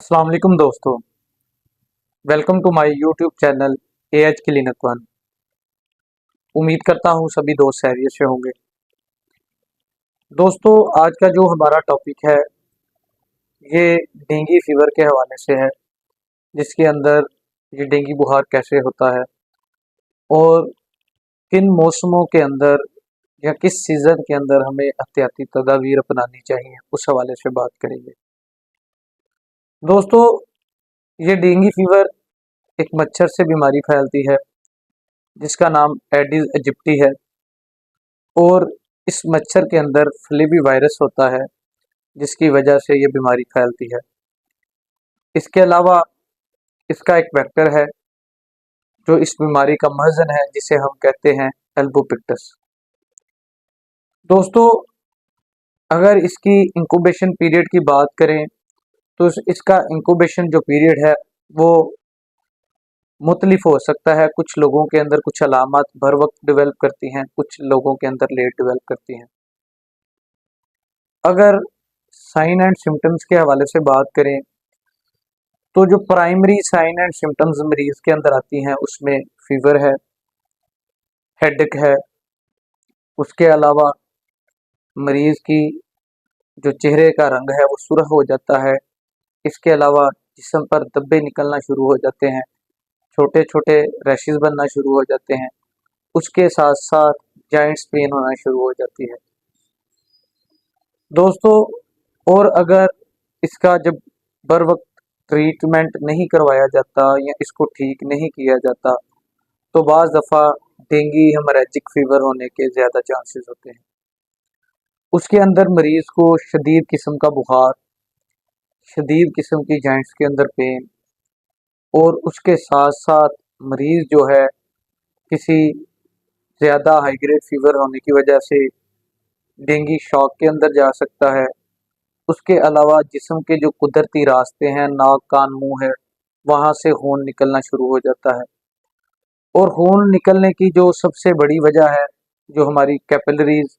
अस्सलाम वालेकुम दोस्तों। Welcome to my YouTube channel AH clinic one. उम्मीद करता हूँ सभी दोस्त खैरियत से होंगे। दोस्तों, आज का जो हमारा टॉपिक है ये डेंगू फीवर के हवाले से है, जिसके अंदर ये डेंगू बुखार कैसे होता है और किन मौसमों के अंदर या किस सीज़न के अंदर हमें एहतियाती तदाबीर अपनानी चाहिए, उस हवाले से बात करेंगे। दोस्तों, ये डेंगू फीवर एक मच्छर से बीमारी फैलती है जिसका नाम एडिस एजिप्टी है और इस मच्छर के अंदर फ्लेवी वायरस होता है जिसकी वजह से ये बीमारी फैलती है। इसके अलावा इसका एक वेक्टर है जो इस बीमारी का महजन है, जिसे हम कहते हैं एल्बोपिक्टस। दोस्तों, अगर इसकी इंक्यूबेशन पीरियड की बात करें तो इसका इंक्यूबेशन जो पीरियड है वो मुख्तलिफ हो सकता है। कुछ लोगों के अंदर कुछ अलामत भर वक्त डेवलप करती हैं, कुछ लोगों के अंदर लेट डेवलप करती हैं। अगर साइन एंड सिम्टम्स के हवाले से बात करें तो जो प्राइमरी साइन एंड सिम्टम्स मरीज के अंदर आती हैं उसमें फीवर है, हेडेक है। उसके अलावा मरीज की जो चेहरे का रंग है वो सुर्ख हो जाता है। इसके अलावा जिस्म पर धब्बे निकलना शुरू हो जाते हैं, छोटे छोटे रैशेस बनना शुरू हो जाते हैं। उसके साथ साथ जॉइंट्स पेन होना शुरू हो जाती है। दोस्तों, और अगर इसका जब बर वक्त ट्रीटमेंट नहीं करवाया जाता या इसको ठीक नहीं किया जाता तो बाज़ दफ़ा डेंगू हेमोरेजिक फीवर होने के ज़्यादा चांसेस होते हैं। उसके अंदर मरीज़ को शदीद किस्म का बुखार, शदीद किस्म की जॉइंट्स के अंदर पेन और उसके साथ साथ मरीज़ जो है किसी ज़्यादा हाई ग्रेड फीवर होने की वजह से डेंगू शॉक के अंदर जा सकता है। उसके अलावा जिस्म के जो कुदरती रास्ते हैं, नाक कान मुंह है, वहाँ से खून निकलना शुरू हो जाता है। और खून निकलने की जो सबसे बड़ी वजह है, जो हमारी कैपिलरीज,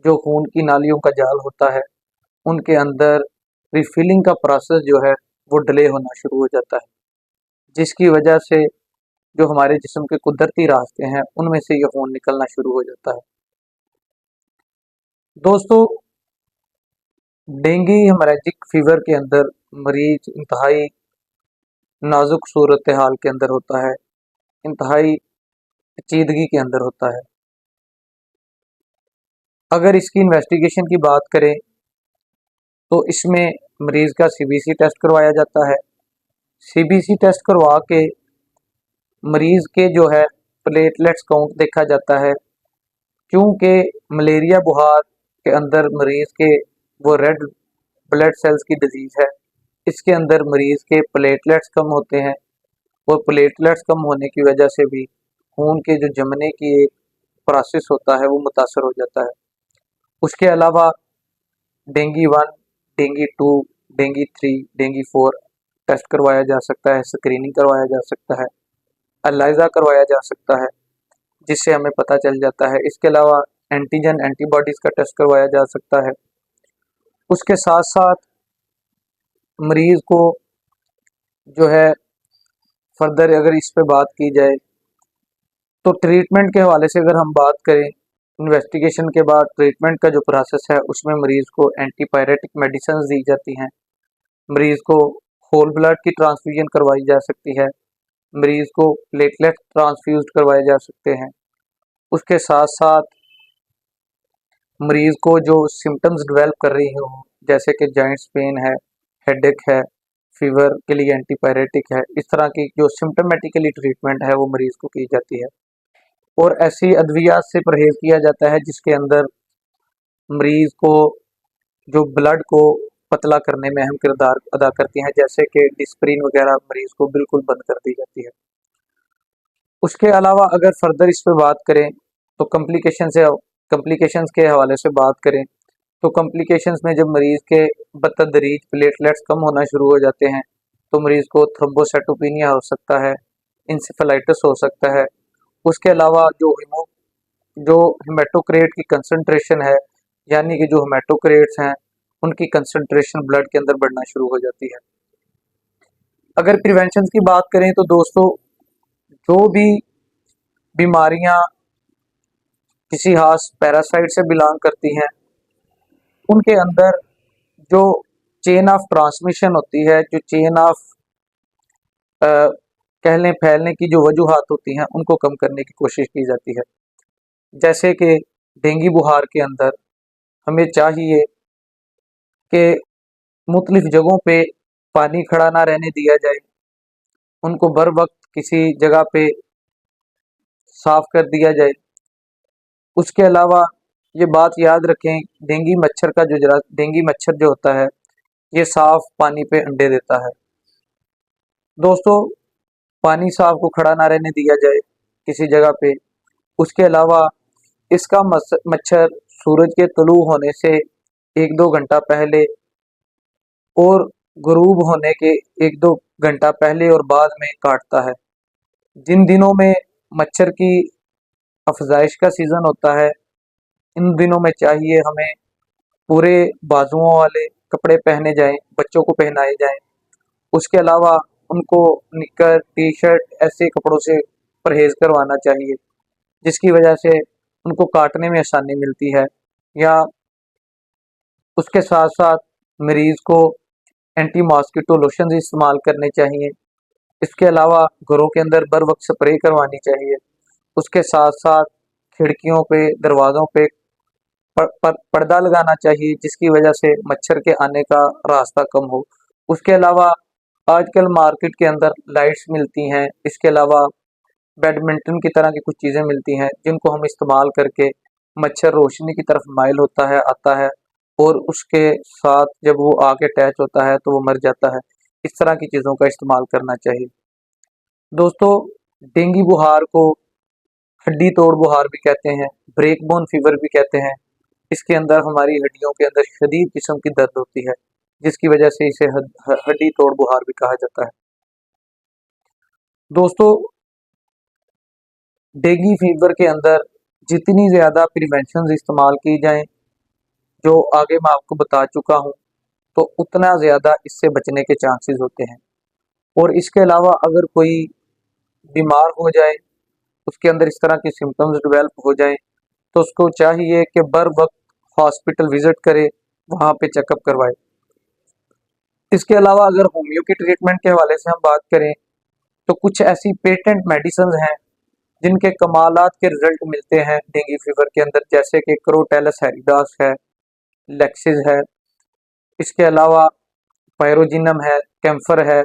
जो खून की नालियों का जाल होता है, उनके अंदर रिफिलिंग का प्रोसेस जो है वो डिले होना शुरू हो जाता है, जिसकी वजह से जो हमारे जिस्म के कुदरती रास्ते हैं उनमें से ये खून निकलना शुरू हो जाता है। दोस्तों, डेंगू हेमोरेजिक फीवर के अंदर मरीज इंतहाई नाजुक सूरत हाल के अंदर होता है, इंतहाई पेचीदगी के अंदर होता है। अगर इसकी इन्वेस्टिगेशन की बात करें तो इसमें मरीज का सीबीसी टेस्ट करवाया जाता है। सीबीसी टेस्ट करवा के मरीज के जो है प्लेटलेट्स काउंट देखा जाता है, क्योंकि मलेरिया बुखार के अंदर मरीज के वो रेड ब्लड सेल्स की डिजीज है। इसके अंदर मरीज के प्लेटलेट्स कम होते हैं और प्लेटलेट्स कम होने की वजह से भी खून के जो जमने की एक प्रोसेस होता है वो मुतासर हो जाता है। उसके अलावा dengue 1, dengue 2, dengue 3, dengue 4 test करवाया जा सकता है, स्क्रीनिंग करवाया जा सकता है, एलाइजा करवाया जा सकता है, जिससे हमें पता चल जाता है। इसके अलावा एंटीजन एंटीबॉडीज़ का टेस्ट करवाया जा सकता है। उसके साथ साथ मरीज़ को जो है फर्दर अगर इस पे बात की जाए तो ट्रीटमेंट के हवाले से अगर हम बात करें, इन्वेस्टिगेशन के बाद ट्रीटमेंट का जो प्रोसेस है उसमें मरीज़ को एंटीपायरेटिक मेडिसिन दी जाती हैं, मरीज़ को होल ब्लड की ट्रांसफ्यूजन करवाई जा सकती है, मरीज़ को प्लेटलेट ट्रांसफ्यूज करवाए जा सकते हैं। उसके साथ साथ मरीज़ को जो सिम्टम्स डेवलप कर रही हो, जैसे कि जॉइंट्स पेन है, हेडेक है, फीवर के लिए एंटीपायरेटिक है, इस तरह की जो सिम्टमेटिकली ट्रीटमेंट है वो मरीज़ को की जाती है। और ऐसी अद्वियात से परहेज़ किया जाता है जिसके अंदर मरीज़ को जो ब्लड को पतला करने में अहम किरदार अदा करती हैं, जैसे कि डिस्प्रिन वगैरह मरीज़ को बिल्कुल बंद कर दी जाती है। उसके अलावा अगर फर्दर इस पे बात करें तो कम्प्लिकेशंस के हवाले से बात करें तो कम्प्लिकेशंस में जब मरीज़ के बतदरीज प्लेटलेट्स कम होना शुरू हो जाते हैं तो मरीज़ को थ्रोम्बोसाइटोपिनिया हो सकता है, इंसेफेलाइटिस हो सकता है। उसके अलावा जो हेमाटोक्रेट की कंसंट्रेशन है, यानी कि जो हेमाटोक्रेट्स हैं उनकी कंसंट्रेशन ब्लड के अंदर बढ़ना शुरू हो जाती है। अगर प्रिवेंशन की बात करें तो दोस्तों, जो भी बीमारियां किसी खास पैरासाइट से बिलोंग करती हैं, उनके अंदर जो चेन ऑफ ट्रांसमिशन होती है, जो चेन ऑफ कह लें फैलने की जो वजूहात होती हैं, उनको कम करने की कोशिश की जाती है। जैसे कि डेंगू बुखार के अंदर हमें चाहिए कि मुख्तलिफ जगहों पे पानी खड़ा ना रहने दिया जाए, उनको बर वक्त किसी जगह पे साफ कर दिया जाए। उसके अलावा ये बात याद रखें, डेंगू मच्छर जो होता है, ये साफ पानी पे अंडे देता है। दोस्तों, पानी साफ को खड़ा ना रहने दिया जाए किसी जगह पे। उसके अलावा इसका मच्छर सूरज के तुलू होने से 1-2 घंटा पहले और गुरूब होने के 1-2 घंटा पहले और बाद में काटता है। जिन दिनों में मच्छर की अफजाइश का सीज़न होता है, इन दिनों में चाहिए हमें पूरे बाजुओं वाले कपड़े पहने जाएं, बच्चों को पहनाए जाएं। उसके अलावा उनको निक्कर, टी शर्ट ऐसे कपड़ों से परहेज़ करवाना चाहिए, जिसकी वजह से उनको काटने में आसानी मिलती है। या उसके साथ साथ मरीज़ को एंटी मॉस्किटो लोशन इस्तेमाल करने चाहिए। इसके अलावा घरों के अंदर बर वक्त स्प्रे करवानी चाहिए। उसके साथ साथ खिड़कियों पे, दरवाज़ों पे पर्दा लगाना चाहिए, जिसकी वजह से मच्छर के आने का रास्ता कम हो। उसके अलावा आजकल मार्केट के अंदर लाइट्स मिलती हैं। इसके अलावा बैडमिंटन की तरह की कुछ चीज़ें मिलती हैं, जिनको हम इस्तेमाल करके मच्छर रोशनी की तरफ माइल होता है, आता है, और उसके साथ जब वो आके अटैच होता है तो वो मर जाता है। इस तरह की चीज़ों का इस्तेमाल करना चाहिए। दोस्तों, डेंगू बुखार को हड्डी तोड़ बुखार भी कहते हैं, ब्रेक बोन फीवर भी कहते हैं। इसके अंदर हमारी हड्डियों के अंदर शदीद किस्म की दर्द होती है, जिसकी वजह से इसे हड्डी तोड़ बुखार भी कहा जाता है। दोस्तों, डेंगू फीवर के अंदर जितनी ज़्यादा प्रिवेंशन इस्तेमाल की जाएं, जो आगे मैं आपको बता चुका हूँ, तो उतना ज़्यादा इससे बचने के चांसेस होते हैं। और इसके अलावा अगर कोई बीमार हो जाए, उसके अंदर इस तरह के सिम्टम्स डेवलप हो जाएं, तो उसको चाहिए कि बर वक्त हॉस्पिटल विजिट करे, वहाँ पे चेकअप करवाए। इसके अलावा अगर होम्यो की ट्रीटमेंट के हवाले से हम बात करें, तो कुछ ऐसी पेटेंट मेडिसिन हैं जिनके कमालात के रिजल्ट मिलते हैं डेंगू फीवर के अंदर, जैसे कि क्रोटेलस हैरिडास है, लेक्सिस है। इसके अलावा पायरोजिनम है, कैम्फर है।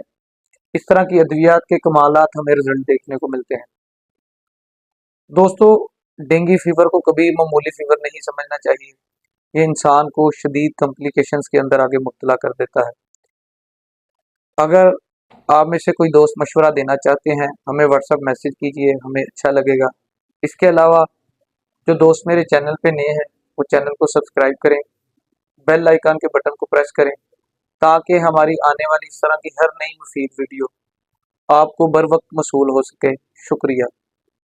इस तरह की अद्वियात के कमालात हमें रिजल्ट देखने को मिलते हैं। दोस्तों, डेंगू फीवर को कभी मामूली फीवर नहीं समझना चाहिए। ये इंसान को शदीद कॉम्प्लिकेशंस के अंदर आगे मुब्तला कर देता है। अगर आप में से कोई दोस्त मशवरा देना चाहते हैं, हमें व्हाट्सएप मैसेज कीजिए, हमें अच्छा लगेगा। इसके अलावा जो दोस्त मेरे चैनल पे नए हैं, वो चैनल को सब्सक्राइब करें, बेल आइकन के बटन को प्रेस करें, ताकि हमारी आने वाली इस तरह की हर नई मुफीद वीडियो आपको बर वक्त मसूल हो सके। शुक्रिया।